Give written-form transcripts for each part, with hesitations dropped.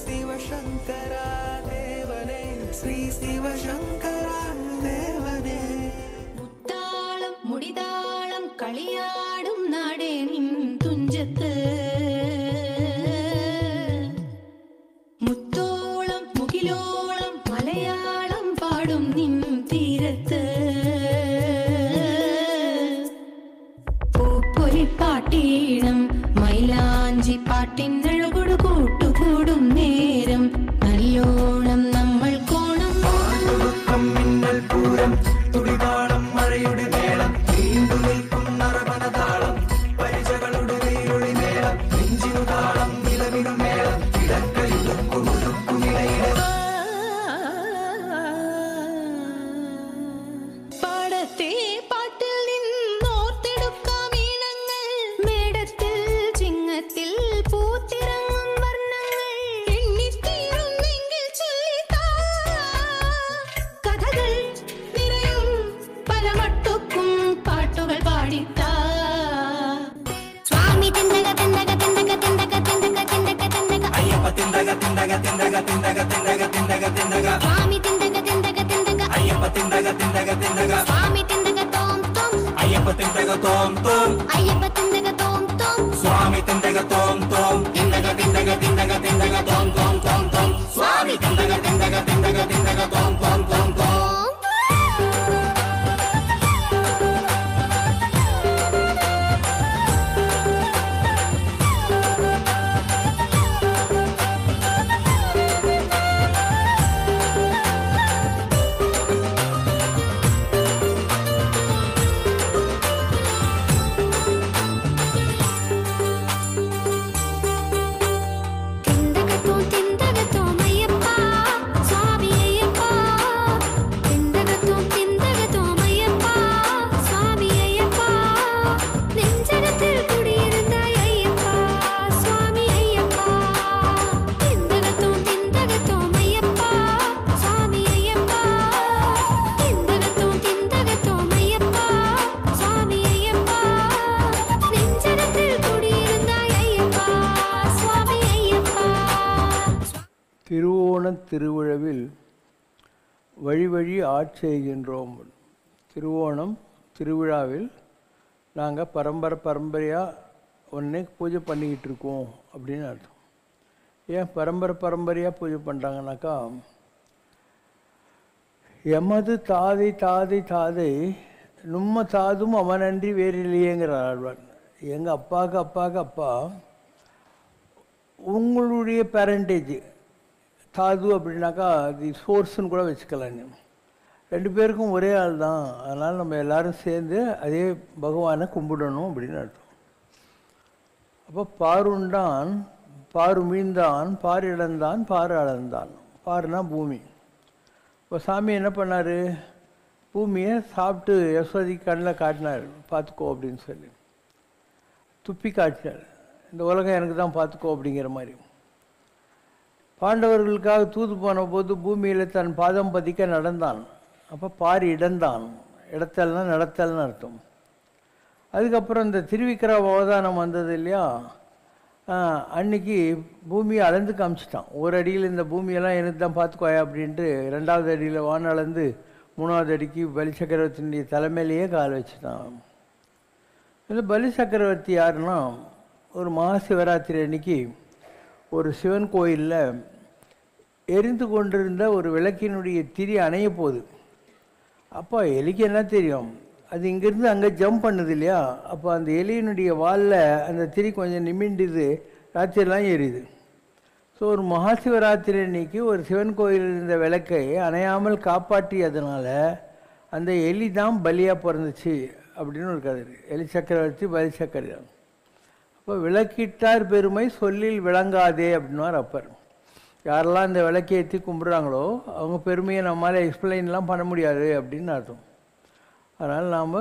சிவசங்கரா தேவனே ஸ்ரீ சிவசங்கரா தேவனே. முத்தாளம் முடிதாளம் களியாடும் நாடே நின் துஞ்சத்து, முத்தோளம் முகிலோளம் மலையாளம் பாடும் நின் தீரத்து, பாட்டீனம் மயிலாஞ்சி பாட்டின் அழகொடு கூட்டு கூடும் நேரம் நல்லோணம் நம்மள் கோணம் மின்னல் பூரம் துடிவானம் மழையுடு மேளம் நீண்டு நிற்கும் நரவனதாளம் பரிசகளுடு வெயிலொளி மேளம் நெஞ்சினு தாளம் நிலவினு மேளம் இடக்கையுடுக்கு முழுக்கு நிலையில பாடத்தே பாட்டில் நின்னோர்த்தெடுக்க மீனங்கள் மேடத்தில் சிங்கத்தில் பூத்திறங்கும் வர்ணங்கள் எண்ணித்தீரும் நெங்கில் சொல்லித்தா கதைகள் நிறையும் பல மட்டுக்கும் பாட்டுகள் பாடித்தா. சுவாமி திண்டக திண்டக திண்டக திண்டக திண்டக திண்டக திண்டக ஐயப்ப திண்டக திண்டக திண்டக திண்டக திண்டக திண்டக திண்டக சுவாமி திண்டக திண்டக திண்டக ஐயப்ப திண்டக திண்டக திண்டக சுவாமி திண்டக தோம் தோம் ஐயப்ப திண்டக தோம் தோம் ஐயப்ப திண்டக தோம் தோம் சுவாமி திண்டக தோம் தோம் திண்டக திண்டக திண்டக திண்டக தோம் தோம் தோம் தோம் சுவாமி திண்டக திண்டக திண்டக திண்டக தோம் தோம் தோம் தோம். திண்டகத்தோம் ஐயப்பா சுவாமி ஐயப்பா, திண்டகத்தோம் ஐயப்பா சுவாமி ஐயப்பா, நெஞ்சகத்தில் குடியிருந்தாய் ஐயப்பா சுவாமி ஐயப்பா, திண்டகத்தோம் ஐயப்பா சுவாமி ஐயப்பா, திண்டகத்தோம் ஐயப்பா சுவாமி ஐயப்பா, நெஞ்சகத்தில் குடியிருந்தாய் ஐயப்பா சுவாமி ஐயப்பா. திருவோணத் திருவிழாவில் வழி வழி ஆட்செய்கின்றோம். திருவோணம் திருவிழாவில் நாங்கள் பரம்பரையாக ஒன்றே பூஜை பண்ணிக்கிட்டு இருக்கோம் அப்படின்னு அர்த்தம். ஏன் பரம்பரையாக பூஜை பண்ணுறாங்கனாக்கா, எமது தாதை தாதை தாதை நும்ம தாதும் அவனன்றி வேறில்லையேங்கிறார் ஆழ்வார். எங்கள் அப்பாவுக்கு அப்பா உங்களுடைய பேரண்டேஜ் தாது அப்படின்னாக்கா அது சோர்ஸ்ன்னு கூட வச்சுக்கலாம். ரெண்டு பேருக்கும் ஒரே ஆள் தான், அதனால் நம்ம எல்லோரும் சேர்ந்து அதே பகவானை கும்பிடணும் அப்படின்னு அர்த்தம். அப்போ பாருண்டான் பாரு மீந்தான் பாரு இழந்தான் பாரு அளந்தான். பாருனா பூமி. இப்போ சாமி என்ன பண்ணார், பூமியை சாப்பிட்டு யசோதி கண்ணில் காட்டினார், பார்த்துக்கோ அப்படின்னு சொல்லி துப்பி காட்டினார். இந்த உலகம் எனக்கு தான் பார்த்துக்கோ அப்படிங்கிற மாதிரி. பாண்டவர்களுக்காக தூது போன போது பூமியில் தன் பாதம் பதிக்க நடந்தான். அப்போ பாரி இடந்தான், இடத்தல்னா நடத்தல்னு அர்த்தம். அதுக்கப்புறம் இந்த திருவிக்கிர அவதானம் வந்தது இல்லையா, அன்னைக்கு பூமியை அளந்து காமிச்சிட்டான். ஒரு அடியில் இந்த பூமியெல்லாம் எனக்கு தான் பார்த்துக்கோயா அப்படின்ட்டு 2வது அடியில் வான் அளந்து 3வது அடிக்கு பலி சக்கரவர்த்தியினுடைய தலைமையிலேயே கால் வச்சுட்டான். இந்த பலி சக்கரவர்த்தி யாருன்னா, ஒரு மகாசிவராத்திரி அன்னைக்கு ஒரு சிவன் கோயிலில் எரிந்து கொண்டிருந்த ஒரு விளக்கினுடைய திரி அணைய போகுது. அப்போ எலிக்கு என்ன தெரியும், அது இங்கேருந்து அங்கே ஜம்ப் பண்ணுது இல்லையா, அப்போ அந்த எலியினுடைய வாலில் அந்த திரி கொஞ்சம் நிமிண்டுது, ராத்திரிலாம் எரியுது. ஸோ ஒரு மகாசிவராத்திரி அன்னைக்கு ஒரு சிவன் கோயில் இருந்த விளக்கை அணையாமல் காப்பாற்றியதுனால அந்த எலி தான் பலியாக பிறந்துச்சு அப்படின்னு ஒரு கதை. எலி சக்கரவர்த்தி பலி சக்கரவர்த்தி. இப்போ விளக்கிட்டார் பெருமை சொல்லில் விளங்காதே அப்படின்வார் அப்பர். யாரெல்லாம் இந்த விளக்கை ஏற்றி கும்பிட்றாங்களோ அவங்க பெருமையை நம்மளால் எக்ஸ்பிளைன்லாம் பண்ண முடியாது அப்படின்னு அர்த்தம். அதனால் நாம்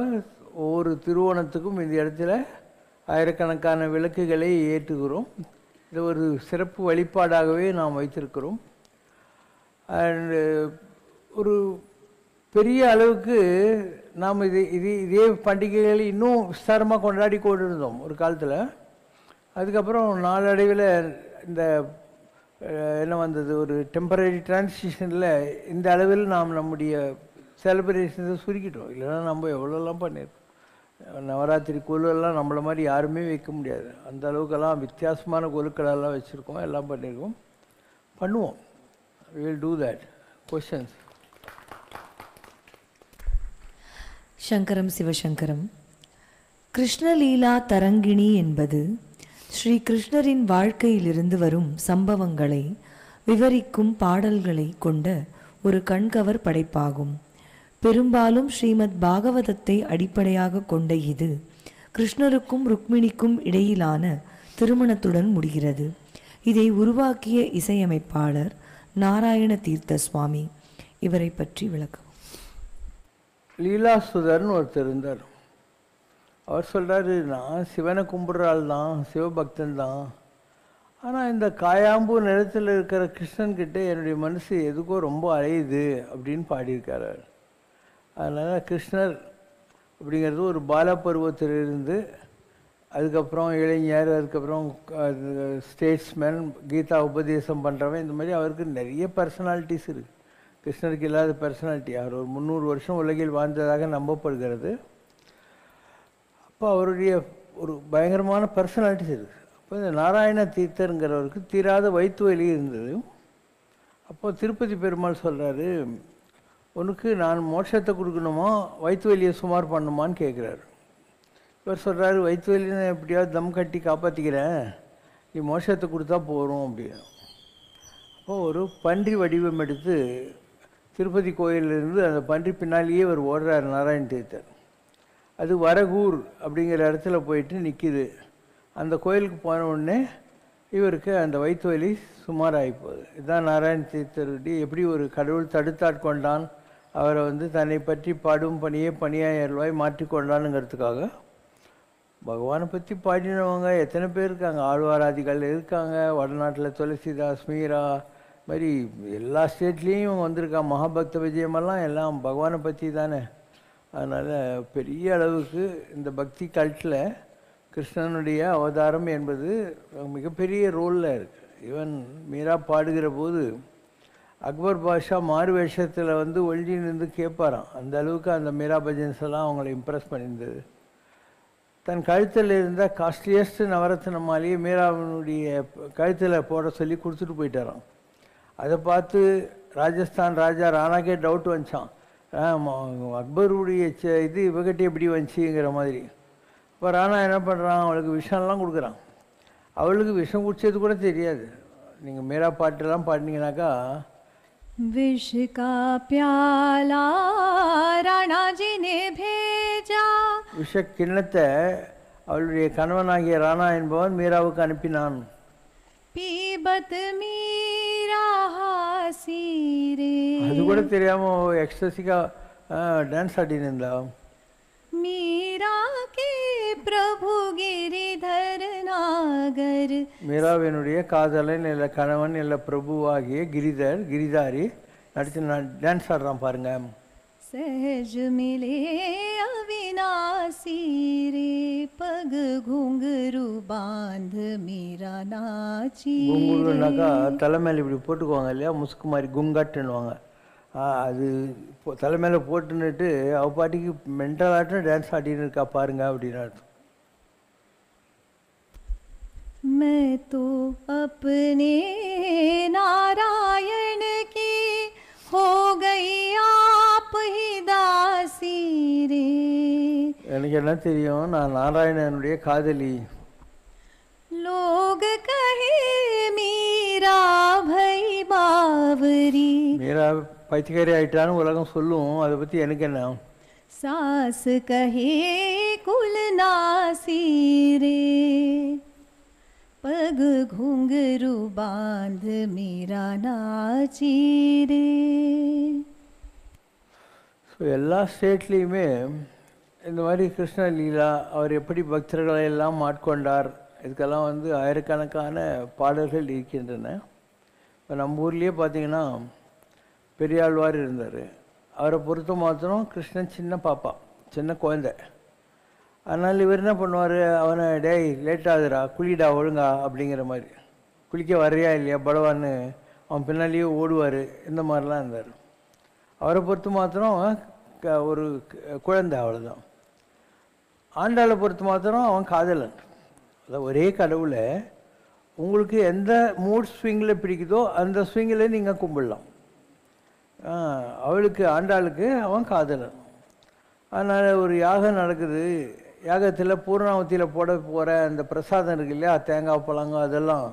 ஒவ்வொரு திருவோணத்துக்கும் இந்த இடத்துல ஆயிரக்கணக்கான விளக்குகளை ஏற்றுகிறோம். இது ஒரு சிறப்பு வழிபாடாகவே நாம் வைத்திருக்கிறோம். அண்டு ஒரு பெரிய அளவுக்கு நாம் இதே பண்டிகைகளை இன்னும் விஸ்தாரமாக கொண்டாடி கொண்டு இருந்தோம் ஒரு காலத்தில். அதுக்கப்புறம் நாளடைவில் இந்த என்ன வந்தது, ஒரு டெம்பரரி டிரான்சிஷனில் இந்த அளவில் நாம் நம்முடைய செலிப்ரேஷன்ஸை சுருக்கிட்டோம். இல்லைன்னா நம்ம எவ்வளோலாம் பண்ணியிருக்கோம். நவராத்திரி கொலுவெல்லாம் நம்மளை மாதிரி யாருமே வைக்க முடியாது. அந்த அளவுக்கெல்லாம் வித்தியாசமான கொலுக்களெல்லாம் வச்சுருக்கோம், எல்லாம் பண்ணியிருக்கோம், பண்ணுவோம். we will do that. Questions? சங்கரம் சிவசங்கரம். கிருஷ்ணலீலா தரங்கிணி என்பது ஸ்ரீ கிருஷ்ணரின் வாழ்க்கையிலிருந்து வரும் சம்பவங்களை விவரிக்கும் பாடல்களை கொண்ட ஒரு கண்கவர் படைப்பாகும். பெரும்பாலும் ஸ்ரீமத் பாகவதத்தை அடிப்படையாக கொண்ட இது கிருஷ்ணருக்கும் ருக்மிணிக்கும் இடையிலான திருமணத்துடன் முடிகிறது. இதை உருவாக்கிய இசையமைப்பாளர் நாராயண தீர்த்த சுவாமி. இவரை பற்றி விளக்கம். லீலாசுதர்னு ஒருத்தர் இருந்தார். அவர் சொல்கிறாரு, நான் சிவனை கும்பிட்ற ஆள் தான், சிவபக்தன் தான், ஆனால் இந்த காயாம்பூ நிலத்தில் இருக்கிற கிருஷ்ணன்கிட்ட என்னுடைய மனசு எதுக்கோ ரொம்ப அலையுது அப்படின்னு பாடியிருக்காரு. அதனால் கிருஷ்ணர் அப்படிங்கிறது ஒரு பாலப்பருவத்திலிருந்து அதுக்கப்புறம் இளைஞர், அதுக்கப்புறம் ஸ்டேட்ஸ்மேன், கீதா உபதேசம் பண்ணுறவன், இந்த மாதிரி அவருக்கு நிறைய பர்சனாலிட்டிஸ் இருக்குது. கிருஷ்ணருக்கு இல்லாத பர்சனாலிட்டி. அவர் ஒரு 300 வருஷம் உலகில் வாழ்ந்ததாக நம்பப்படுகிறது. அப்போ அவருடைய ஒரு பயங்கரமான பர்சனாலிட்டிஸ் இருக்குது. அப்போ இந்த நாராயண தீர்த்தருங்கிறவருக்கு தீராத வயிற்று வலி இருந்தது. அப்போது திருப்பதி பெருமாள் சொல்கிறாரு, உனக்கு நான் மோட்சத்தை கொடுக்கணுமா வயிற்று வலியை சுமார் பண்ணுமான்னு கேட்குறாரு. இவர் சொல்கிறாரு, வயிற்று வலி நான் எப்படியாவது தம் கட்டி காப்பாற்றிக்கிறேன், நீ மோட்சத்தை கொடுத்தா போகிறோம் அப்படின்னு. அப்போது ஒரு பன்றி வடிவம் எடுத்து திருப்பதி கோயிலிருந்து அந்த பன்றி பின்னாலேயே இவர் ஓடுறார் நாராயண தீர்த்தர். அது வரகூர் அப்படிங்கிற இடத்துல போயிட்டு நிற்கிது. அந்த கோயிலுக்கு போன உடனே இவருக்கு அந்த வயிற்று வலி சுமார் ஆகிப்போகுது. இதுதான் நாராயண தீர்த்தருடைய எப்படி ஒரு கடவுள் தடுத்தாட்கொண்டான், அவரை தன்னை பற்றி பாடும் பணியே பணியாயர்வாய் மாற்றிக்கொண்டானுங்கிறதுக்காக. பகவானை பற்றி பாடினவங்க எத்தனை பேர் இருக்காங்க, ஆழ்வாராதிகள் இருக்காங்க, வடநாட்டில் துளசிதாஸ், மீரா, மாதிரி எல்லா ஸ்டேட்லேயும் இவங்க வந்திருக்காங்க. மகாபக்த விஜயமெல்லாம் எல்லாம் பகவானை பற்றி தானே. அதனால் பெரிய அளவுக்கு இந்த பக்தி கல்ட்டில் கிருஷ்ணனுடைய அவதாரம் என்பது மிகப்பெரிய ரோலில் இருக்குது. ஈவன் மீரா பாடுகிற போது அக்பர் பாஷா மாறு வேஷத்தில் ஒழிஞ்சி நின்று கேட்பாராம். அந்த அளவுக்கு அந்த மீரா பஜன்ஸ் எல்லாம் அவங்கள இம்ப்ரெஸ் பண்ணியிருந்தது. தன் கழுத்தில் இருந்த காஸ்ட்லியஸ்ட் நவரத்ன மாலையை மீராவினுடைய கழுத்தில் போட சொல்லி கொடுத்துட்டு போயிட்டாராம். அதை பார்த்து ராஜஸ்தான் ராஜா ராணாக்கே டவுட் வந்துச்சான், அக்பருடைய இது இவகிட்ட எப்படி வந்துச்சுங்கிற மாதிரி. இப்போ ராணா என்ன பண்ணுறான், அவளுக்கு விஷம்லாம் கொடுக்குறான். அவளுக்கு விஷம் குடிச்சது கூட தெரியாது. நீங்கள் மீரா பாட்டெல்லாம் பாடினீங்கன்னாக்கா, विष का प्याला राणा जी ने भेजा, விஷ கிண்ணத்தை அவளுடைய கணவனாகிய ராணா என்பவன் மீராவுக்கு அனுப்பினான். पीबत मीरा हासी रे, அது கூட தெரியாமல் எக்ஸ்ட்ரஸிக்காக டான்ஸ் ஆடின்னு இருந்தா. मीरा के प्रभु गिरिधर नागर, மீராவினுடைய காதலன் இல்லை கணவன் இல்லை பிரபுவாகிய கிரிதாரி நடித்து டான்ஸ் ஆடுறான் பாருங்க. सहज मिले अविनाशी रे, पग घुंघरू बांध मीरा नाची. குங்குருனாக்கா தலைமையில் இப்படி போட்டுக்குவாங்க இல்லையா, முசுக்கு மாதிரி குங்கட்டுன்னுவாங்க. அது தலைமையில போட்டுன்னுட்டு அவ பாட்டிக்கு மென்டல் ஆட்டம் டான்ஸ் ஆடின்னு இருக்கா பாருங்க அப்படின்னு அர்த்தம். मैं तो अपने नारायण की हो गई आप ही दासी रे, எனக்கு என்ன தெரியும், நான் நாராயணனுடைய காதலி. लोग कहे मीरा भई बावरी, மீரா பைத்தியக்காரி ஆயிட்டான்னு உலகம் சொல்லும், அதை பற்றி எனக்கு என்ன. सास कहे कुल नासी रे, पग घुंघरू बांध मीरा नाची रे. ஸோ எல்லா ஸ்டேட்லேயுமே இந்த மாதிரி கிருஷ்ண லீலா, அவர் எப்படி பக்தர்களை எல்லாம் ஆட்கொண்டார், இதுக்கெல்லாம் ஆயிரக்கணக்கான பாடல்கள் இருக்கின்றன. இப்போ நம்ம ஊர்லேயே பார்த்தீங்கன்னா பெரியாழ்வார் இருந்தார். அவரை பொறுத்த மாத்திரம் கிருஷ்ணன் சின்ன பாப்பா, சின்ன குழந்தை. அதனால் இவர் என்ன பண்ணுவார், அவனை டேய் லேட் ஆகுதுடா குளிடா ஒழுங்கா அப்படிங்கிற மாதிரி. குளிக்க வர்றியா இல்லையா பலவான்னு அவன் பின்னாலேயே ஓடுவார். இந்த மாதிரிலாம் இருந்தார். அவரை பொறுத்து மாத்திரம் ஒரு குழந்தை, அவ்வளோதான். ஆண்டாளை பொறுத்து மாத்திரம் அவன் காதலன். அதான் ஒரே கடவுளை உங்களுக்கு எந்த மூட் ஸ்விங்கில் பிடிக்குதோ அந்த ஸ்விங்கில் நீங்கள் கும்பிடலாம். அவளுக்கு ஆண்டாளுக்கு அவன் காதலன். அதனால் ஒரு யாகம் நடக்குது. யாகத்தில் பூர்ணாவத்தியில் போட போகிற அந்த பிரசாதம் இருக்கு இல்லையா, தேங்காய் பழங்க அதெல்லாம்,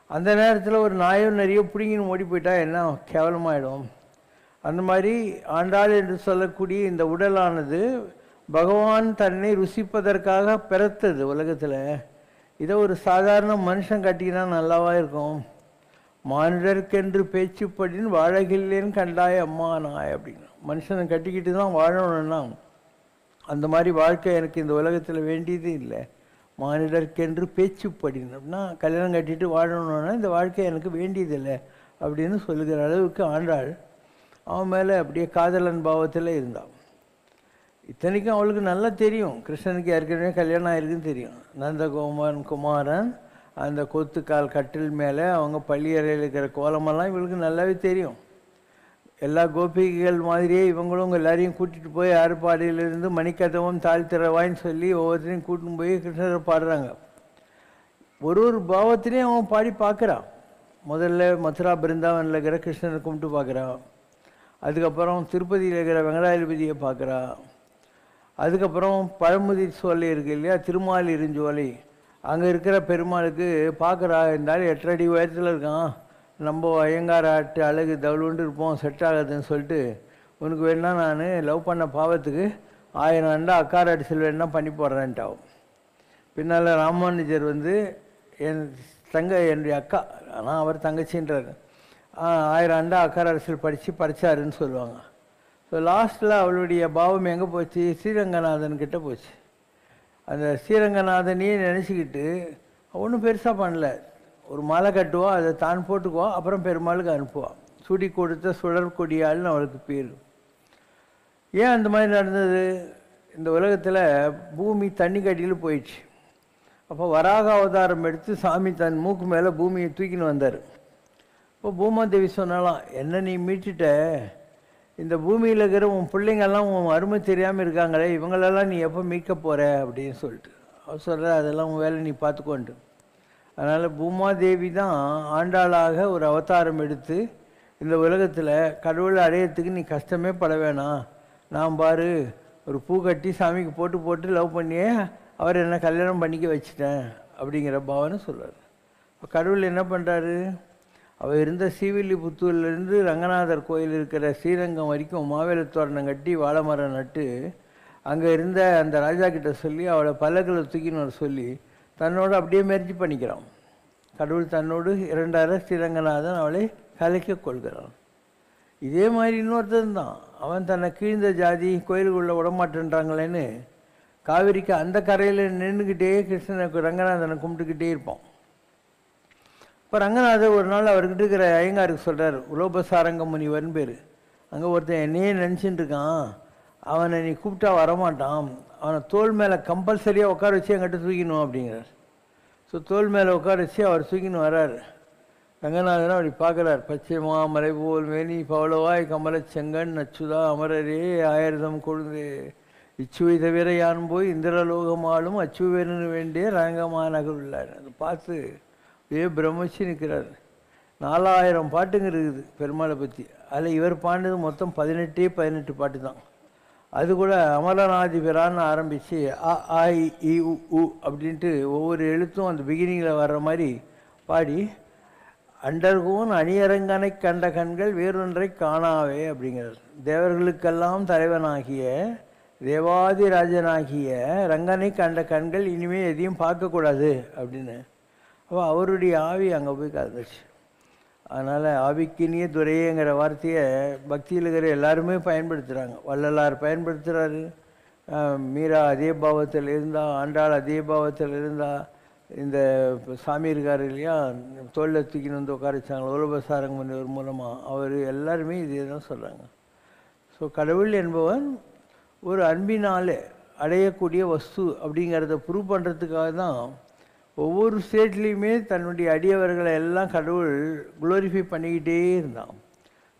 அந்த நேரத்தில் ஒரு நாயோ நிறைய பிடிங்கின்னு ஓடி போயிட்டா என்ன கேவலமாயிடும். அந்த மாதிரி ஆண்டாள் என்று சொல்லக்கூடிய இந்த உடலானது பகவான் தன்னை ருசிப்பதற்காக பிறத்தது உலகத்தில். இதை ஒரு சாதாரண மனுஷன் கட்டினா நல்லாவா இருக்கும்? மானிடர்க்கென்று பேச்சுப்படின்னு வாழகில்லேன்னு கண்டாய் அம்மா நாய் அப்படின்னு. மனுஷனை கட்டிக்கிட்டு தான் வாழணும்னா அந்த மாதிரி வாழ்க்கை எனக்கு இந்த உலகத்தில் வேண்டியது இல்லை. மானிடர்க்கென்று பேச்சுப்படின்னு அப்படின்னா கல்யாணம் கட்டிட்டு வாழணும்னா இந்த வாழ்க்கை எனக்கு வேண்டியதில்லை அப்படின்னு சொல்லுகிற அளவுக்கு ஆண்டாள் அவன் மேலே அப்படியே காதலன் பாவத்தில் இருந்தான். இத்தனைக்கும் அவளுக்கு நல்லா தெரியும் கிருஷ்ணனுக்கு ஏற்கனவே கல்யாணம் ஆயிருக்குன்னு தெரியும். குமாரன் அந்த கொத்துக்கால் கட்டில் மேலே அவங்க பள்ளியறையில் இருக்கிற கோலமெல்லாம் இவளுக்கு நல்லாவே தெரியும். எல்லா கோபிகைகள் மாதிரியே இவங்களும் எல்லாரையும் கூட்டிகிட்டு போய் ஆறுபாடியிலிருந்து மணிக்கதவம் தாழ்த்திறவாயின்னு சொல்லி ஒவ்வொருத்தரையும் கூட்டின்னு போய் கிருஷ்ணரை பாடுறாங்க. ஒரு பாவத்திலையும் அவன் பாடி பார்க்குறான். முதல்ல மதுரா பிருந்தாவனில் இருக்கிற கிருஷ்ணனை கும்பிட்டு பார்க்குறான். அதுக்கப்புறம் திருப்பதியில் இருக்கிற வெங்கடாதிபதியை பார்க்குறான். அதுக்கப்புறம் பழமுதி சோலை இருக்கு இல்லையா, திருமால் இருஞ்சோலை, அங்கே இருக்கிற பெருமாளுக்கு பார்க்குறா. இருந்தாலும் 8 அடி உயரத்தில் இருக்கான். நம்ம ஐயங்கார ஆட்டு அழகு தவளுண்டு இருப்போம், செட் ஆகுதுன்னு சொல்லிட்டு உனக்கு வேணா நான் லவ் பண்ண பாவத்துக்கு 1000 அண்டா அக்கார அடிச்சல் வேணா பண்ணி போடுறேன்ட்டாவும். பின்னால் ராமானுஜர் என்னுடைய அக்கா, ஆனால் அவர் தங்கச்சின்றார், 1000 அண்டா அக்கார அரசியல் படித்தாருன்னு சொல்லுவாங்க. ஸோ லாஸ்ட்டில் அவளுடைய பாவம் எங்கே போச்சு? ஸ்ரீரங்கநாதன்கிட்ட போச்சு. அந்த ஸ்ரீரங்கநாதனையே நினச்சிக்கிட்டு ஒன்றும் பெருசாக பண்ணல. ஒரு மாலை கட்டுவா, அதை தான் போட்டுக்குவா, அப்புறம் பெருமாளுக்கு அனுப்புவாள். சுடி கொடுத்த சுடற்கொடியாள்னு அவளுக்கு பேர். ஏன் அந்த மாதிரி நடந்தது? இந்த உலகத்தில் பூமி தண்ணி கட்டியில் போயிடுச்சு. அப்போ வராக அவதாரம் எடுத்து சாமி தன் மூக்கு மேலே பூமியை தூக்கின்னு வந்தார். இப்போ பூமாதேவி சொன்னாலாம், என்ன நீ மீட்டுட்ட, இந்த பூமியில் இருக்கிற உன் பிள்ளைங்கள்லாம் உன் அருமை தெரியாமல் இருக்காங்களே, இவங்களெல்லாம் நீ எப்போ மீட்க போகிற அப்படின்னு சொல்லிட்டு அவர் சொல்கிற, அதெல்லாம் உன் வேலை நீ பார்த்துக்கோன்ட்டு. அதனால் பூமாதேவி தான் ஆண்டாளாக ஒரு அவதாரம் எடுத்து இந்த உலகத்தில் கடவுளை அடையிறதுக்கு நீ கஷ்டமே பட வேணாம், நான் பாரு ஒரு பூ கட்டி சாமிக்கு போட்டு போட்டு லவ் பண்ணியே அவர் என்ன கல்யாணம் பண்ணிக்க வச்சுட்டேன் அப்படிங்கிற பாவனை சொல்கிறார். இப்போ கடவுள் என்ன பண்ணுறாரு? அவர் இருந்த ஸ்ரீவில்லிபுத்தூர்லேருந்து ரங்கநாதர் கோயில் இருக்கிற ஸ்ரீரங்கம் வரைக்கும் மாவேல தோரணம் கட்டி வாழை மரம் நட்டு அங்கே இருந்த அந்த ராஜா கிட்ட சொல்லி அவளை பல்லக்களை தூக்கின்னு வர சொல்லி தன்னோடு அப்படியே மெர்ஜி பண்ணிக்கிறான். கடவுள் தன்னோடு 2 ஸ்ரீரங்கநாதன் அவளை கலைக்க கொள்கிறான். இதே மாதிரி இன்னொருத்தன் தான், அவன் தன்னை கீழ்ந்த ஜாதி கோயிலுக்குள்ளே விடமாட்டேன்றாங்களேன்னு காவிரிக்கு அந்த கரையில் நின்றுக்கிட்டே கிருஷ்ணனுக்கு ரங்கநாதனை கும்பிட்டுக்கிட்டே இருப்பான். இப்போ ரங்கநாதர் ஒரு நாள் அவர்கிட்ட இருக்கிற ஐயங்காருக்கு சொல்கிறார், உலோபசாரங்க முனிவர்னு பேர், அங்கே ஒருத்தன் என்னையே நினச்சிட்டு இருக்கான், அவனை நீ கூப்பிட்டா வரமாட்டான், அவனை தோல் மேலே கம்பல்சரியாக உட்கார வச்சு என்கிட்ட தூக்கிணும் அப்படிங்கிறார். ஸோ தோல் மேலே உட்கார வச்சு அவர் தூக்கின்னு வர்றார். ரங்கநாதன் அப்படி பார்க்குறார், பச்சைமா மலை போல் மேனி பவளவாய் கமல செங்கன் அச்சுதா அமரரே ஆயிரதம் கொழுந்து இச்சுவை தவிர யான் போய் இந்திரலோகமாலும் அச்சுவேன்னு வேண்டிய ரங்கமா நகர் உள்ளார். அதை பார்த்து பிரமிச்சு நிற்கிறார். 4000 பாட்டுங்க இருக்குது பெருமாளை பற்றி. அதில் இவர் பாண்டது மொத்தம் 18 பாட்டு தான். அது கூட அமரநாதிபிரான்னு ஆரம்பித்து அ ஆ இ உ அப்படின்ட்டு ஒவ்வொரு எழுத்தும் அந்த பிகினிங்கில் வர்ற மாதிரி பாடி, அண்டர்கோன் அணியரங்கனை கண்ட கண்கள் வேறொன்றை காணாவே அப்படிங்கிறார். தேவர்களுக்கெல்லாம் தலைவனாகிய தேவாதிராஜனாகிய ரங்கனை கண்ட கண்கள் இனிமேல் எதையும் பார்க்கக்கூடாது அப்படின்னு. அப்போ அவருடைய ஆவி அங்கே போய் கலந்துச்சு. அதனால் ஆவிக்கினிய துறையேங்கிற வார்த்தையை பக்தியில் இருக்கிற எல்லாருமே பயன்படுத்துகிறாங்க. வள்ளலார் பயன்படுத்துகிறாரு, மீரா அதே பாவத்தில் இருந்தால், ஆண்டாள் அதே பாவத்தில் இருந்தால், இந்த சாமி இருக்கார் இல்லையா, தோளில் தூக்கின்னு வந்து உட்கார வச்சாங்க உலோபசாரங்க முனிவர் மூலமாக, அவர் எல்லாருமே இதே தான் சொல்கிறாங்க. ஸோ கடவுள் என்பவன் ஒரு அன்பினாலே அடையக்கூடிய வஸ்து அப்படிங்கிறத ப்ரூவ் பண்ணுறதுக்காக தான் ஒவ்வொரு ஸ்டேட்லேயுமே தன்னுடைய அடியவர்களை எல்லாம் கடவுள் குளோரிஃபை பண்ணிக்கிட்டே இருந்தான்.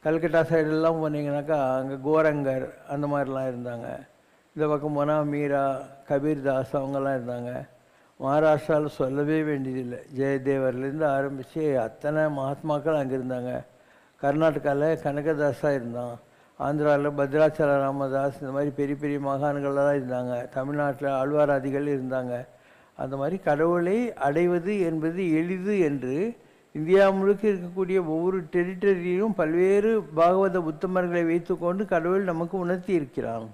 கல்கட்டா சைடெல்லாம் போனீங்கன்னாக்கா அங்கே கோரங்கர் அந்த மாதிரிலாம் இருந்தாங்க. இந்த பக்கம் போனால் மீரா, கபீர்தாஸ் அவங்கெல்லாம் இருந்தாங்க. மகாராஷ்டிராவில் சொல்லவே வேண்டியதில்லை, ஜெயதேவர்லேருந்து ஆரம்பித்து அத்தனை மகாத்மாக்கள் அங்கே இருந்தாங்க. கர்நாடகாவில் கனகதாஸாக இருந்தான். ஆந்திராவில் பத்ராச்சல ராமதாஸ், இந்த மாதிரி பெரிய பெரிய மகான்கள்லாம் இருந்தாங்க. தமிழ்நாட்டில் ஆழ்வாராதிகள் இருந்தாங்க. அந்த மாதிரி கடவுளை அடைவது என்பது எளிது என்று இந்தியா முழுக்க இருக்கக்கூடிய ஒவ்வொரு டெரிட்டரியிலும் பல்வேறு பாகவத புத்தமர்களை வைத்துக்கொண்டு கடவுள் நமக்கு உணர்த்தி இருக்கிறான்.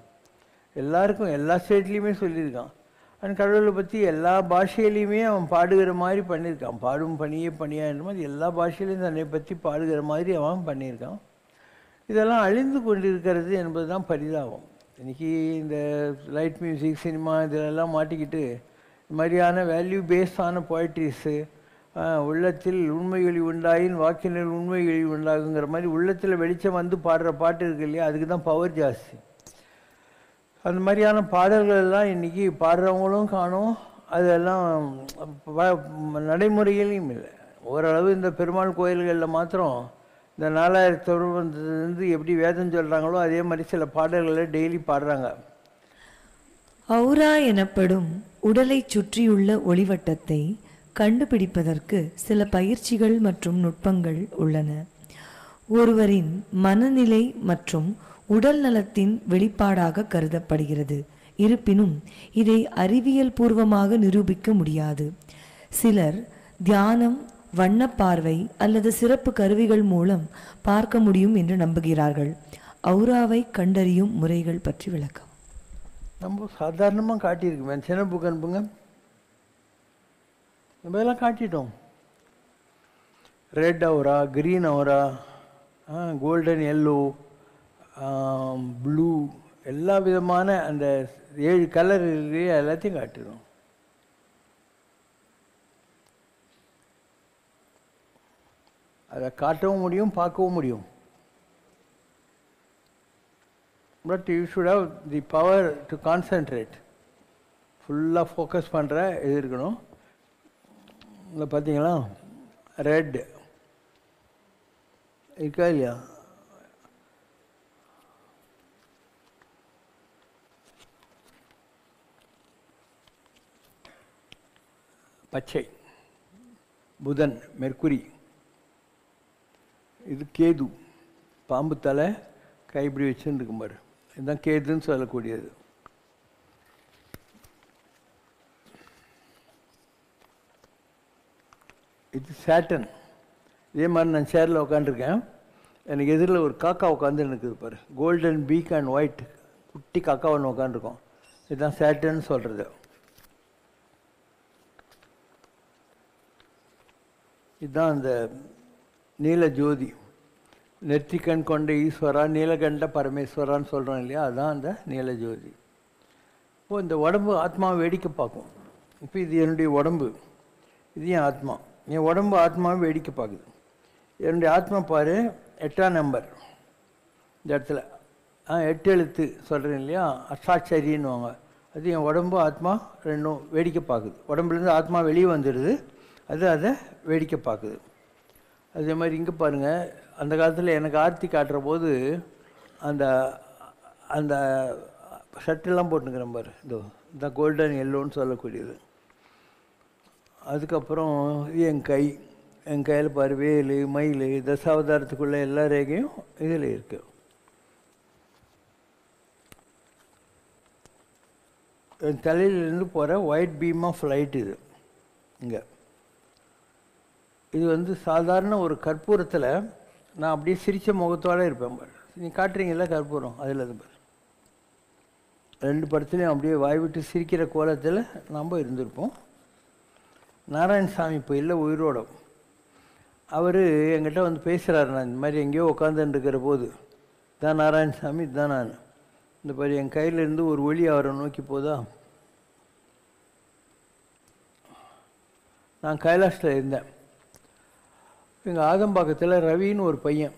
எல்லாருக்கும் எல்லா ஸ்டேட்லேயுமே சொல்லியிருக்கான். அந்த கடவுளை பற்றி எல்லா பாஷையிலையுமே அவன் பாடுகிற மாதிரி பண்ணியிருக்கான். பாடும் பணியே பணியான்ற மாதிரி எல்லா பாஷையிலையும் தன்னை பற்றி பாடுகிற மாதிரி அவன் பண்ணியிருக்கான். இதெல்லாம் அழிந்து கொண்டிருக்கிறது என்பது தான் பரிதாபம். இன்றைக்கி இந்த லைட் மியூசிக், சினிமா இதிலெல்லாம் மாட்டிக்கிட்டு இந்த மாதிரியான வேல்யூ பேஸ்டான போய்ட்ரிஸு, உள்ளத்தில் உண்மைகளி உண்டாயின் வாக்கினர் உண்மைகளி உண்டாகுங்கிற மாதிரி உள்ளத்தில் வெளிச்சம் வந்து பாடுற பாட்டு இருக்கு இல்லையா, அதுக்கு தான் பவர் ஜாஸ்தி. அந்த மாதிரியான பாடல்கள் எல்லாம் இன்றைக்கி பாடுறவங்களும் காணும், அதெல்லாம் நடைமுறையிலையும் இல்லை. ஓரளவு இந்த பெருமாள் கோயில்களில் மாத்திரம் இந்த 4000 தொடர்ந்து எப்படி வேதம் சொல்கிறாங்களோ அதே மாதிரி சில பாடல்களை டெய்லி பாடுறாங்க. ஔரா எனப்படும் உடலை சுற்றியுள்ள ஒளிவட்டத்தை கண்டுபிடிப்பதற்கு சில பயிற்சிகள் மற்றும் நுட்பங்கள் உள்ளன. ஒருவரின் மனநிலை மற்றும் உடல் நலத்தின் வெளிப்பாடாக கருதப்படுகிறது. இருப்பினும் இதை அறிவியல் பூர்வமாக நிரூபிக்க முடியாது. சிலர் தியானம், வண்ணப்பார்வை அல்லது சிறப்பு கருவிகள் மூலம் பார்க்க முடியும் என்று நம்புகிறார்கள். ஔராவை கண்டறியும் முறைகள் பற்றி விளக்கம். நம்ம சாதாரணமாக காட்டியிருக்கோம். சின்ன புக் அனுப்புங்க, நம்ம எல்லாம் காட்டிட்டோம். Red aura, green aura, golden yellow, blue, எல்லா விதமான அந்த 7 கலர் இல்லையே எல்லாத்தையும் காட்டிடும். அதை காட்டவும் முடியும், பார்க்கவும் முடியும். But you should have the power to concentrate. ஃபுல்லாக ஃபோக்கஸ் பண்ணுற இது இருக்கணும். இல்லை பார்த்தீங்களா, ரெட் இருக்கா இல்லையா, பச்சை புதன், மெர்க்குரி, இது கேது, பாம்பு தலை, கைப்பிடி வச்சுன்னு இருக்கும் பாரு, இதுதான் கேதுன்னு சொல்லக்கூடியது. இது சேட்டன். இதே மாதிரி நான் சேரில் உட்காந்துருக்கேன், எனக்கு எதிரில் ஒரு காக்கா உட்காந்து எனக்கு பாரு, கோல்டன் பீக் அண்ட் ஒயிட் குட்டி காக்கா ஒன்று உட்காந்துருக்கோம். இதுதான் சேட்டன் சொல்கிறது. இதுதான் அந்த நீல ஜோதி, நெற்றிக்கண் கொண்ட ஈஸ்வரா, நீலகண்ட பரமேஸ்வரான்னு சொல்கிறோம் இல்லையா, அதுதான் அந்த நீல ஜோதி. இப்போது இந்த உடம்பு ஆத்மாவை வேடிக்கை பார்க்கும். இப்போ இது என்னுடைய உடம்பு, இது என் ஆத்மா. என் உடம்பு ஆத்மாவை வேடிக்கை பார்க்குது. என்னுடைய ஆத்மா பாரு 8ஆம் நம்பர் இந்த இடத்துல 8 எழுத்து சொல்கிறேன் இல்லையா, அஷ்டாட்சரின்னுவாங்க. அது என் உடம்பு ஆத்மா ரெண்டும் வேடிக்கை பார்க்குது. உடம்புலேருந்து ஆத்மா வெளியே வந்துடுது, அது அதை வேடிக்கை பார்க்குது. அதே மாதிரி இங்கே பாருங்கள், அந்த காலத்தில் எனக்கு ஆர்த்தி காட்டுற போது அந்த அந்த ஷர்ட்டெல்லாம் போட்டுக்கிறேன் பாரு, இந்த கோல்டன் எல்லோன்னு சொல்லக்கூடியது. அதுக்கப்புறம் இது என் கை, என் கையில் பாரு வேலு, மயில், தசாவதாரத்துக்குள்ளே எல்லா ரேகையும் இதில் இருக்குது. என் தலையிலேருந்து போகிற ஒயிட் பீம் ஆஃப் லைட் இது. இங்கே இது வந்து சாதாரண ஒரு கற்பூரத்தில் நான் அப்படியே சிரித்த முகத்தோடு இருப்பேன் பாரு. நீ காட்டுறீங்களா கற்பூரம், அதில் அது பாரு 2 படத்துலையும் அப்படியே வாய் விட்டு சிரிக்கிற கோலத்தில் நம்ம இருந்திருப்போம். நாராயணசாமி இப்போ இல்லை, உயிரோட. அவர் என்கிட்ட வந்து பேசுகிறாரு. நான் இந்த மாதிரி எங்கேயோ உட்காந்துருக்கிற போது, இதான் நாராயணசாமி, இதுதான் நான். இந்த மாதிரி என் கையிலேருந்து ஒரு ஒளி அவரை நோக்கி போதா. நான் கைலாஷில் இருந்தேன். எங்கள் ஆதம்பாக்கத்தில் ரவின்னு ஒரு பையன்,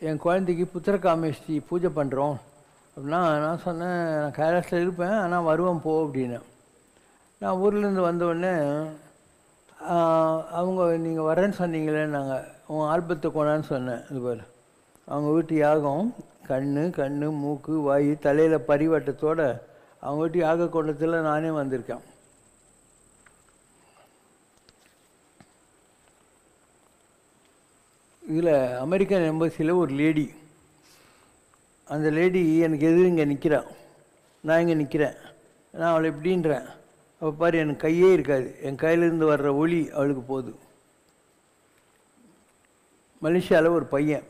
என் குழந்தைக்கு புத்திரகாமேஷ்டி பூஜை பண்ணுறோம் அப்படின்னா, நான் சொன்னேன் நான் கைலாஷில் இருப்பேன், ஆனால் வருவேன் போ அப்படின்னு. நான் ஊர்லேருந்து வந்தவுடனே அவங்க நீங்கள் வரேன்னு சொன்னீங்களே, நாங்கள் உன் ஆல்பத்தை கொண்டான்னு சொன்னேன். இது பாரு, அவங்க வீட்டு யாகம் கண்ணு மூக்கு வாய் தலையில் பரிவட்டத்தோட அவங்க வீட்டு யாக கொண்டத்தில் நானே வந்திருக்கேன். இதில் அமெரிக்கன் எம்பசியில் ஒரு லேடி, அந்த லேடி எனக்கு எதிர் இங்கே நிற்கிறான், நான் இங்கே நிற்கிறேன். நான் அவளை எப்படின்றேன், அப்போ பாரு எனக்கு கையே இருக்காது, என் கையிலேருந்து வர்ற ஒளி அவளுக்கு போகுது. மலேசியாவில் ஒரு பையன்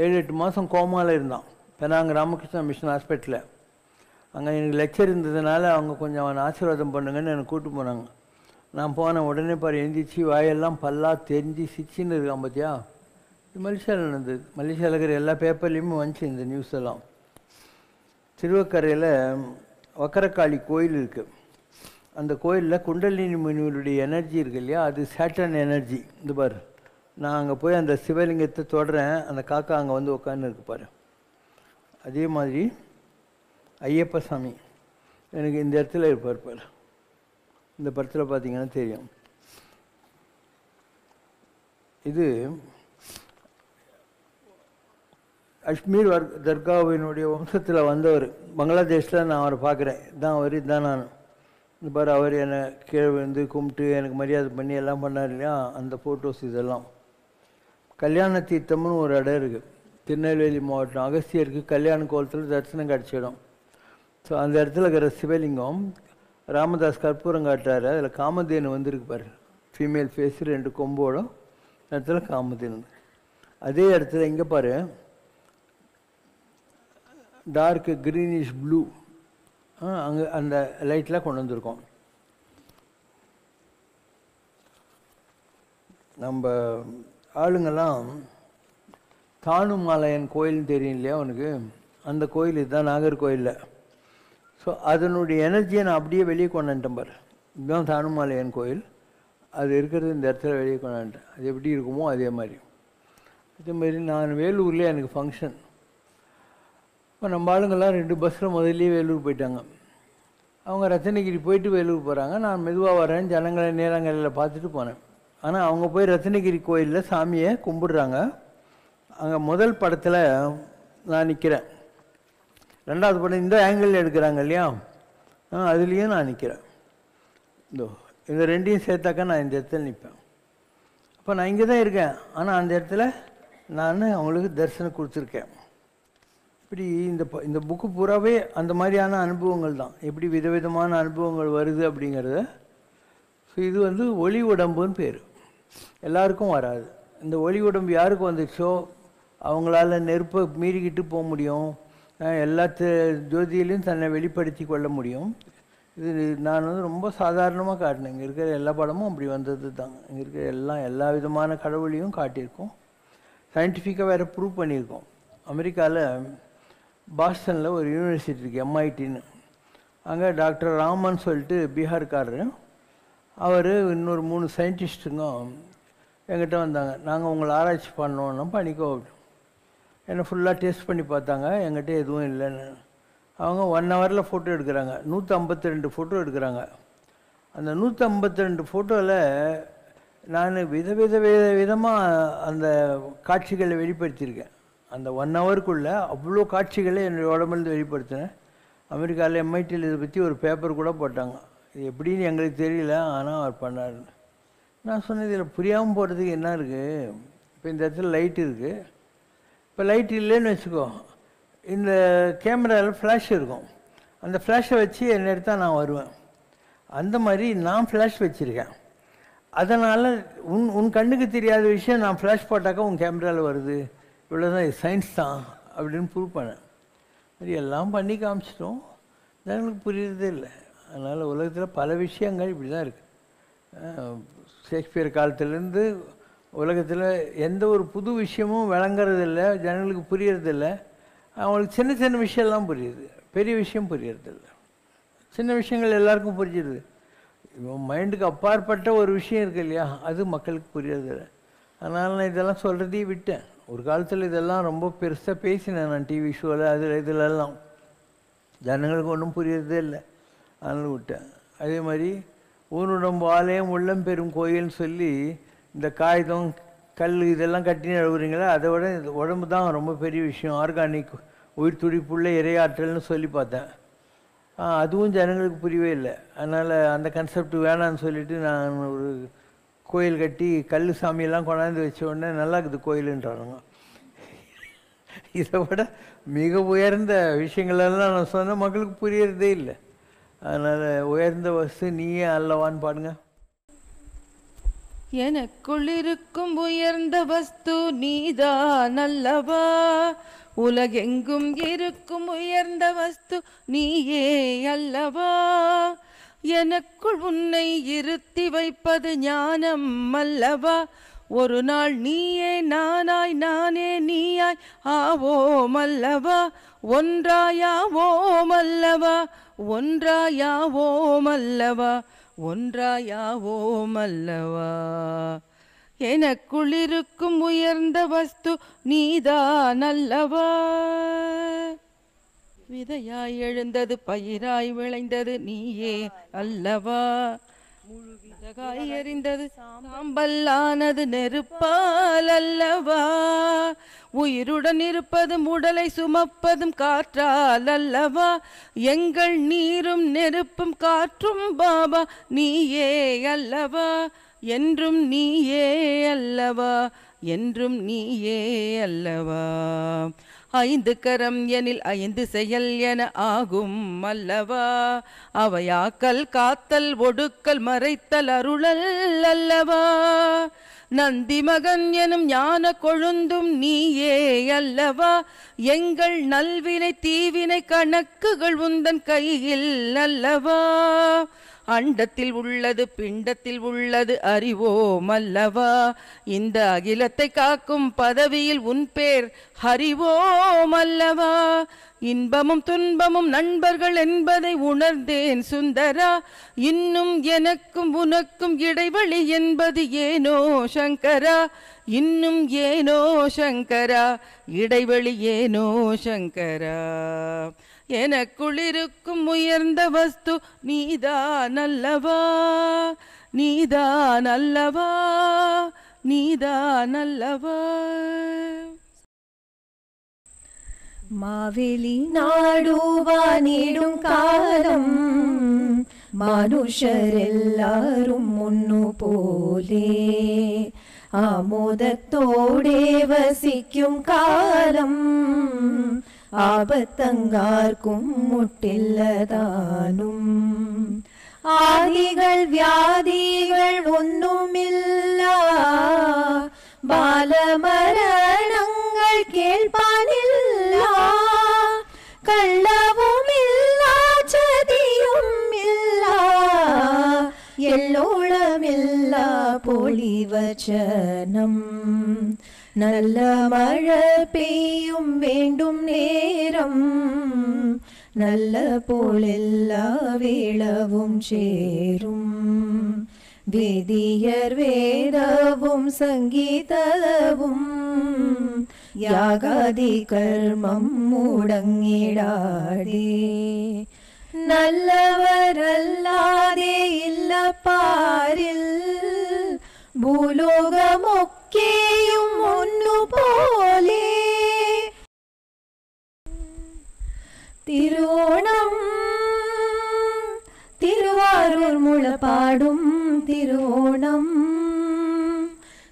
7-8 மாதம் கோமாவில் இருந்தான். பெனாங் ராமகிருஷ்ணா மிஷன் ஹாஸ்பிட்டலில். அங்கே எனக்கு லெக்சர் இருந்ததுனால அவங்க கொஞ்சம் அவனை ஆசீர்வாதம் பண்ணுங்கன்னு எனக்கு கூப்பிட்டு போனாங்க. நான் போனேன். உடனே பாரு எந்திரிச்சு வாயெல்லாம் பல்லாக தெரிஞ்சு சிச்சின்னு இருக்கான். பார்த்தியா, இது மலேசியாவில் நடந்தது. மலேசியாவில் இருக்கிற எல்லா பேப்பர்லேயுமே வந்துச்சு இந்த நியூஸ் எல்லாம். திருவக்கரையில் வக்கரக்காளி கோயில் இருக்குது. அந்த கோயிலில் குண்டலினி முனிவருடைய எனர்ஜி இருக்குது இல்லையா, அது சேட்டன் எனர்ஜி. இது பாரு, நான் அங்கே போய் அந்த சிவலிங்கத்தை தொடுறேன், அந்த காக்கா அங்கே வந்து உட்காந்து இருக்கு பாரு. அதே மாதிரி ஐயப்ப சாமி எனக்கு இந்த இடத்துல இருப்பார் பாரு. இந்த படத்தில் பார்த்தீங்கன்னா தெரியும். இது அஜ்மீர் தர்காவினுடைய வம்சத்தில் வந்தவர். பங்களாதேஷில் நான் அவரை பார்க்குறேன். இதான் அவர், இதுதான் நான். இந்த பாரு, அவர் என்னை கீழே வந்து கும்பிட்டு எனக்கு மரியாதை பண்ணி எல்லாம் பண்ணார் இல்லையா, அந்த ஃபோட்டோஸ் இதெல்லாம். கல்யாண தீர்த்தம்னு ஒரு இடம் இருக்குது திருநெல்வேலி மாவட்டம். அகஸ்தியருக்கு கல்யாண கோலத்தில் தரிசனம் கிடச்சிடும். ஸோ அந்த இடத்துல இருக்கிற சிவலிங்கம் ராமதாஸ் கற்பூரம் காட்டுறாரு. அதில் காமதேனு வந்துருக்கு பாரு, ஃபீமேல் ஃபேஸ் 2 கொம்போட இடத்துல காமதேனு. அதே இடத்துல இங்கே பாரு, டார்க் க்ரீனிஷ் ப்ளூ, அங்கே அந்த லைட்டில் கொண்டு வந்திருக்கோம். நம்ம ஆளுங்கெல்லாம் தானுமாலயன் கோயில்னு தெரியும் இல்லையா உனக்கு, அந்த கோயில் இதுதான் நாகர்கோயிலில். ஸோ அதனுடைய எனர்ஜியை நான் அப்படியே வெளியே கொண்டாண்டேன் பாரு. இதுதான் தானுமாலயன் கோயில், அது இருக்கிறது இந்த இடத்துல வெளியே கொண்டாண்டேன். அது எப்படி இருக்குமோ அதே மாதிரி. அதேமாதிரி நான் வேலூர்லேயே எனக்கு ஃபங்க்ஷன். இப்போ நம்ம ஆளுங்கள்லாம் 2 பஸ்ஸில் முதல்லையே வேலூர் போயிட்டாங்க. அவங்க ரத்தனகிரி போயிட்டு வேலூர் போகிறாங்க. நான் மெதுவாக வரேன், ஜனங்களை நேரங்களில் பார்த்துட்டு போனேன். ஆனால் அவங்க போய் ரத்தனகிரி கோயிலில் சாமியை கும்பிடுறாங்க. அங்கே முதல் படத்தில் நான் நிற்கிறேன். 2வது படம் இந்த ஆங்கிளில் எடுக்கிறாங்க இல்லையா, அதுலேயும் நான் நிற்கிறேன். இந்த 2ஐயும் சேர்த்தாக்கா நான் இந்த இடத்துல நிற்பேன். அப்போ நான் இங்கே தான் இருக்கேன், ஆனால் அந்த இடத்துல நான் அவங்களுக்கு தரிசனம் கொடுத்துருக்கேன். இப்படி இந்த புக்கு பூராவே அந்த மாதிரியான அனுபவங்கள் தான். எப்படி விதவிதமான அனுபவங்கள் வருது அப்படிங்கிறத. ஸோ இது வந்து ஒளி உடம்புன்னு பேர். எல்லாருக்கும் வராது. இந்த ஒளி உடம்பு யாருக்கு வந்துச்சோ அவங்களால நெருப்பை மீறிக்கிட்டு போக முடியும், எல்லா ஜோதியிலையும் தன்னை வெளிப்படுத்தி கொள்ள முடியும். இது நான் வந்து ரொம்ப சாதாரணமாக காட்டினேன். இங்கே இருக்கிற எல்லா படமும் அப்படி வந்தது தான். இங்கே இருக்கிற எல்லா விதமான கடவுளையும் காட்டியிருக்கோம். சயின்டிஃபிக்காக வேறு ப்ரூவ் பண்ணியிருக்கோம். அமெரிக்காவில் பாஸ்டனில் ஒரு யூனிவர்சிட்டி இருக்குது, MITன்னு. அங்கே டாக்டர் ராமன் சொல்லிட்டு பீகார்காரரு, அவர் இன்னொரு 3 சயின்டிஸ்ட்டுங்க என்கிட்ட வந்தாங்க. நாங்கள் உங்களை ஆராய்ச்சி பண்ணோன்னா பண்ணிக்கோ. என்னை ஃபுல்லாக டெஸ்ட் பண்ணி பார்த்தாங்க, என்கிட்ட எதுவும் இல்லைன்னு. அவங்க 1 ஹவரில் ஃபோட்டோ எடுக்கிறாங்க. 152 ஃபோட்டோ எடுக்கிறாங்க. அந்த 152 ஃபோட்டோவில் நான் விதவிதமாக அந்த காட்சிகளை வெளிப்படுத்தியிருக்கேன். அந்த 1 ஹவருக்குள்ளே அவ்வளோ காட்சிகளை என்னுடைய உடம்புலேருந்து வெளிப்படுத்தினேன். அமெரிக்காவில் MITயில் இதை பற்றி ஒரு பேப்பர் கூட போட்டாங்க. இது எப்படின்னு எங்களுக்கு தெரியல, ஆனால் அவர் பண்ணார். நான் சொன்னது இதில் புரியாமல் போகிறதுக்கு என்ன இருக்குது. இப்போ இந்த இடத்துல லைட் இருக்குது. இப்போ லைட் இல்லைன்னு வச்சுக்கோ, இந்த கேமராவில் ஃப்ளாஷ் இருக்கும். அந்த ஃப்ளாஷை வச்சு என்னை எடுத்தால் நான் வருவேன். அந்த மாதிரி நான் ஃப்ளாஷ் வச்சுருக்கேன். அதனால் உன் கண்ணுக்கு தெரியாத விஷயம் நான் ஃப்ளாஷ் போட்டாக்கா உன் கேமராவில் வருது. இவ்வளோதான், இது சயின்ஸ் தான் அப்படின்னு ப்ரூவ் பண்ணேன். அது எல்லாம் பண்ணி காமிச்சிட்டோம், ஜனங்களுக்கு புரியுறதே இல்லை. அதனால் உலகத்தில் பல விஷயங்கள் இப்படி தான் இருக்குது. ஷேக்ஸ்பியர் காலத்துலேருந்து உலகத்தில் எந்த ஒரு புது விஷயமும் விளங்குறதில்லை, ஜனங்களுக்கு புரியறதில்லை. அவங்களுக்கு சின்ன சின்ன விஷயம்லாம் புரியுது, பெரிய விஷயம் புரியறதில்லை. சின்ன விஷயங்கள் எல்லாருக்கும் புரிஞ்சிடுது. மைண்டுக்கு அப்பாற்பட்ட ஒரு விஷயம் இருக்குது இல்லையா, அது மக்களுக்கு புரியறதில்லை. அதனால் நான் இதெல்லாம் சொல்கிறதையே விட்டேன். ஒரு காலத்தில் இதெல்லாம் ரொம்ப பெருசாக பேசினேன் நான் டிவி ஷோவில், அதில் இதிலெல்லாம். ஜனங்களுக்கு ஒன்றும் புரியறதே இல்லை, அதனால் விட்டேன். அதே மாதிரி ஊனுடம்பு ஆலயம் உள்ளம் பெரும் கோயில்னு சொல்லி இந்த காகிதம் கல் இதெல்லாம் கட்டி எழுவுறீங்களா, அதை விட இந்த உடம்பு தான் ரொம்ப பெரிய விஷயம், ஆர்கானிக் உயிர் துடிப்புள்ள இறையாற்றல்னு சொல்லி பார்த்தேன். அதுவும் ஜனங்களுக்கு புரியவே இல்லை. அதனால் அந்த கன்செப்ட் வேணான்னு சொல்லிவிட்டு நான் ஒரு கோயில் கட்டி கல் சாமியெல்லாம் கொண்டாந்து வச்ச உடனே நல்லா இருக்குது கோயிலுன்றானுங்க. இதை விட மிக உயர்ந்த விஷயங்களெல்லாம் நான் சொன்ன மக்களுக்கு புரியறதே இல்லை. அதனால் உயர்ந்த வஸ்து நீயே அல்லவான்னு பாடுங்க. எனக்குள் இருக்கும் உயர்ந்த வஸ்து நீதான் அல்லவா, உலகெங்கும் இருக்கும் உயர்ந்த வஸ்து நீயே அல்லவா, எனக்குள் உன்னை இருத்தி வைப்பது ஞானம் அல்லவா, ஒரு நாள் நீயே நானாய் நானே நீயாய் ஆவோம் அல்லவா, ஒன்றாயாவோம் அல்லவா, ஒன்றாயாவோம் அல்லவா, ஒன்றாயாவோம் அல்லவா. எனக்குள் இருக்கும் உயர்ந்த வஸ்து நீதான் அல்லவா, விதையாய் எழுந்தது பயிராய் விளைந்தது நீயே அல்லவா, முழுவிதகாய் எறிந்தது சாம்பல்லானது நெருப்பால் அல்லவா, உயிருடன் இருப்பதும் உடலை சுமப்பதும் காற்றால் அல்லவா, எங்கள் நீரும் நெருப்பும் காற்றும் பாபா நீயே அல்லவா, என்றும் நீயே அல்லவா, என்றும் நீயே அல்லவா. ஐந்து கரம் எனில் ஐந்து செயல் என ஆகும் அல்லவா, அவையாக்கல் காத்தல் ஒடுக்கல் மறைத்தல் அருளல் அல்லவா, நந்தி மகன் எனும் ஞான கொழுந்தும் நீயே அல்லவா, எங்கள் நல்வினை தீவினை கணக்குகள் உந்தன் கையில் அல்லவா, அண்டத்தில் உள்ளது பிண்டத்தில் உள்ளது அறிவோம் அல்லவா, இந்த அகிலத்தை காக்கும் பதவியில் உன் பேர் அறிவோம் அல்லவா, இன்பமும் துன்பமும் நண்பர்கள் என்பதை உணர்ந்தேன் சுந்தரா, இன்னும் எனக்கும் உனக்கும் இடைவெளி என்பது ஏனோ சங்கரா, இன்னும் ஏனோ சங்கரா, இடைவெளி ஏனோ சங்கரா. எனக்குள் இருக்கும் உயர்ந்த வஸ்து நீதான் அல்லவா, நீதான் அல்லவா, நீதான் அல்லவா. മാവേലി നാടുവാനിടും കാലം മനുഷ്യരെല്ലാരും ഒന്നുപോലെ ആമോദത്തോടെ വസിക്കും കാലം ആപത്തങ്കാർക്കും മുട്ടില്ലതാനും ആദികൾ വ്യാധികൾ ഒന്നുമില്ല ബാലമരണങ്ങൾ കേൾപ്പാനില്ല കള്ളവുമില്ല ചതിയുമില്ല എല്ലോളമില്ല പൊളിവചനം നല്ല മഴ പെയ്യും വേണ്ടും നേരം നല്ല പോലെല്ലാ വേളവും ചേരും വേദിയർ വേദവും സംഗീതവും യാഗാദി കർമ്മം മുടങ്ങിടാതെ നല്ലവരല്ലാതെ ഇല്ല പാരിൽ ഭൂലോകമൊക്കെയും ഒന്നുപോലെ തിരുവോണം തിരുവാരൂർ മുളപാടും തിരുവോണം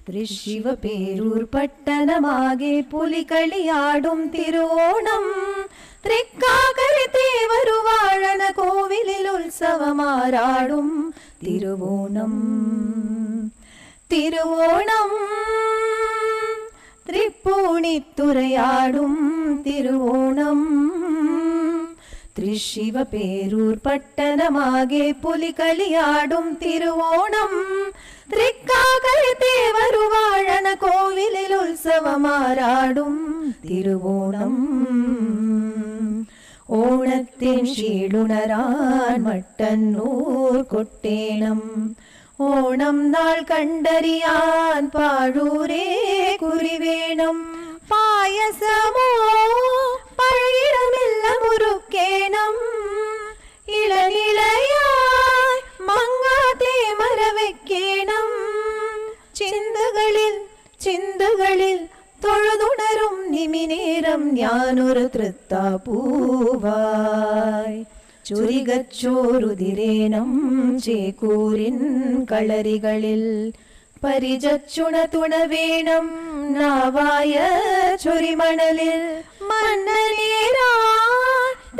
തൃശ്ശിവപേരൂർ പട്ടണമാകെ പുലികളിയാടും തിരുവോണം തൃക്കാക്കര തേവരു വാഴണ കോവിലിൽ ഉത്സവമാരാടും തിരുവോണം തിരുവോണം തൃപ്പൂണിത്തുറയാടും തിരുവോണം തൃശ്ശിവപേരൂർ പട്ടണമാകെ പുലികളിയാടും തിരുവോണം തൃക്കാക്കര തേവരു വാഴണ കോവിലിൽ ഉത്സവമാരാടും തിരുവോണം ഓണത്തിൻ ഷീളുണരാൻ മട്ടന്നൂർ കൊട്ടേണം ഓണം നാൾ കണ്ടറിയാൻ പാഴൂരേ കുറിവേണം പായസമോ പഴയിടമെല്ലാം ഉരുക്കേണം ഇളനിളയായി മങ്ങാതെ ചിന്തകളിൽ തൊഴുതുണരും നിമിനേരം ഞാനൊരു തൃത്താപ്പൂവായി ചുരികച്ചോരുതിരേനം ചേക്കൂരിൻ കളരികളിൽ പരിചച്ചുണ തുണ വേണം നാവായ ചൊരിമണലിൽ മണ്ണനേരാ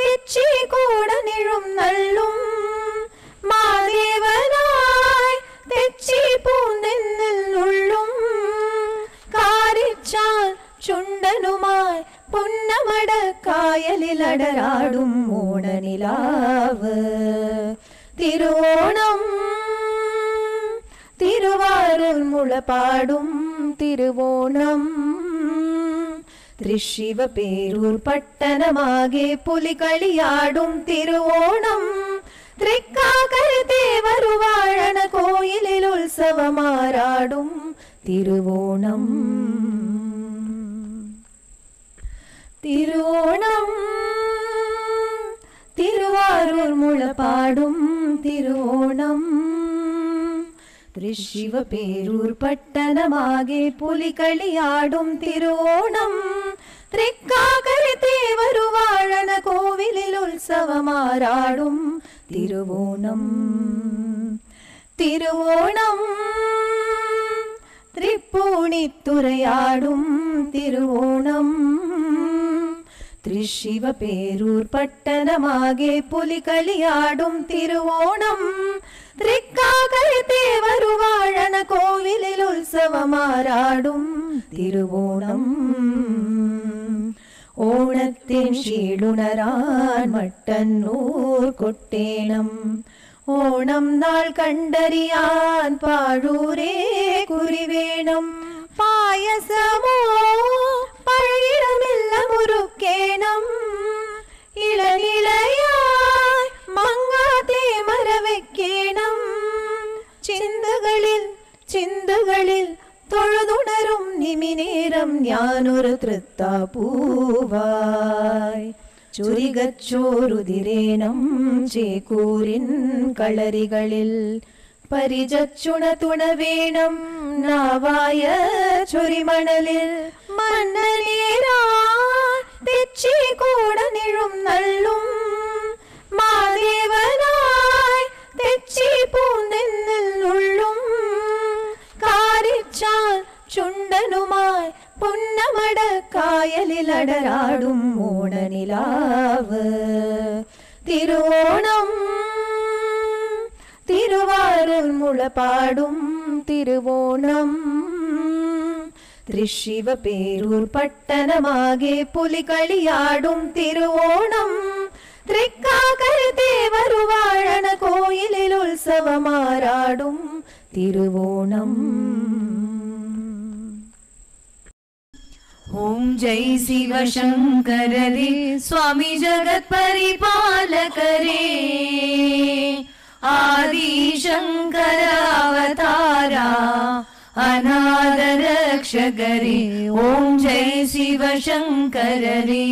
തെച്ചി കൂടനിഴും നല്ലും മാദേവനായി തെച്ചി പൂന്നെന്നുള്ളും കാരിച്ചാൽ ചുണ്ടനുമായി പുന്നമട കായലിലടരാടും ഓണനിലാവ് തിരുവോണം തിരുവാരൂർ മുളപാടും തിരുവോണം തൃശ്ശിവ പേരൂർ പട്ടണമാകെ പുലികളിയാടും തിരുവോണം തൃക്കാക്കരദേവരു വാഴണ കോയിലിൽ ഉത്സവമാരാടും തിരുവോണം തിരുവോണം തിരുവാരൂർ മുളപാടും തിരുവോണം തൃശ്ശിവ പേരൂർ പട്ടണമാകെ പുലികളിയാടും തിരുവോണം തൃക്കാക്കരദേവരു വാഴണ കോവിലിൽ ഉത്സവമാരാടും തിരുവോണം തിരുവോണം തൃപ്പൂണിത്തുറയാടും തിരുവോണം തൃശ്ശിവ പേരൂർ പട്ടണമാകെ പുലികളിയാടും തിരുവോണം തൃക്കാക്കരദേവരു വാഴണ കോവിലിൽ ഉത്സവമാരാടും തിരുവോണം ഓണത്തിൻ ഷീളുണരാൻ മട്ടന്നൂർ കൊട്ടേണം ഓണം നാൾ കണ്ടറിയാൻ പാഴൂരേ കുറിവേണം പായസമോ പഴകിടമെല്ലാം മുറുക്കേണം ഇളനിളയായി മങ്ങാതെ മരവെക്കേണം ചിന്തകളിൽ തൊഴുതുണരും നിമിനേരം ഞാനൊരു തൃത്താപ്പൂവായി ചുരികച്ചോരുതിരേനം ചേക്കൂരിൻ കളരികളിൽ പരിചച്ചുണ തുണ വേണം നാവായ ചൊരിമണലിൽ മണ്ണനേരാ തെച്ചി കൂടനിഴും നല്ലും മാദേവനായി തെച്ചി പൂന്നെന്നുള്ളും കാരിച്ചാൽ ചുണ്ടനുമായി പുന്നമട കായലിലടരാടും ഓണനിലാവ് തിരുവോണം തിരുവാരൂർ മുളപാടും തിരുവോണം തൃശ്ശിവ പേരൂർ പട്ടണമാകെ പുലികളിയാടും തിരുവോണം തൃക്കാക്കരദേവരു വാഴണ കോയിലിൽ ഉത്സവമാരാടും തിരുവോണം ओम जय शिव शंकर रे स्वामी जगत परिपालक रे आदि शंकर अवतारा अनाथ रक्षक रे ओम जय शिव शंकर रे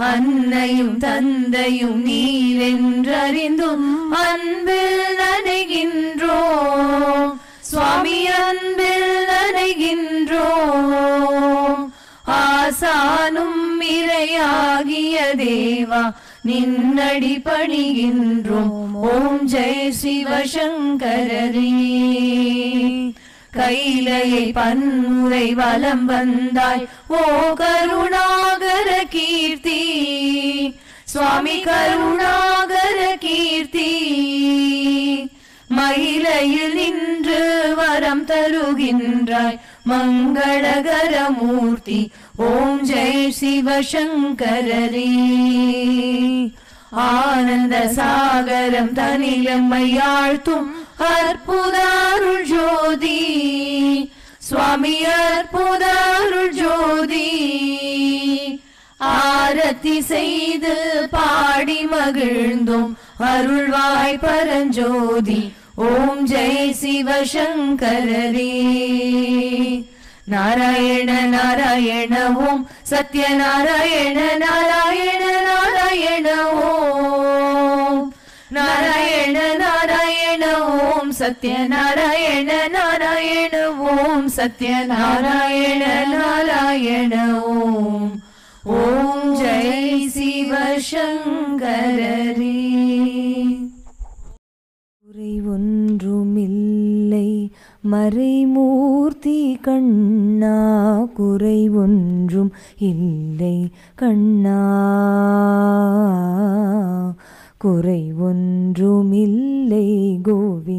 अन्नैयुम तन्दैयुम नीवेன்றறிந்தும் அன்பில் நனைகின்றோம் स्वामी அன்பில் நனைகின்றோம் ஆசானும் இறையாகிய தேவா நின்னடி பணிகின்றோம் ஓம் ஜெய சிவசங்கரரே கைலையை பன்முறை வலம் வந்தாய் ஓ கருணாகர கீர்த்தி சுவாமி கருணாகர கீர்த்தி மயிலையில் நின்று வரம் தருகின்றாய் மங்களகர மூர்த்தி ஓம் ஜெய சிவசங்கரரே ஆனந்த சாகரம் தனிலம்மையாழ்த்தும் அற்புத அருள் ஜோதி சுவாமி அற்புத அருள் ஜோதி ஆரத்தி செய்து பாடி மகிழ்ந்தோம் அருள்வாய் பரஞ்சோதி ஓம் ஜெய சிவசங்கரரே நாராயண நாராயண ஓம் சத்யநாராயண நாராயண நாராயண ஓம் நாராயண நாராயண ஓம் சத்யநாராயண நாராயண ஓம் சத்யநாராயண நாராயண ஓம். ஓம் ஜெய் சிவசங்கரரே. குறை ஒன்றுமில்லை மறைமூர்த்தி கண்ணா, குறை ஒன்றும் இல்லை கண்ணா, குறை ஒன்றுமில்லை கோவிந்தா.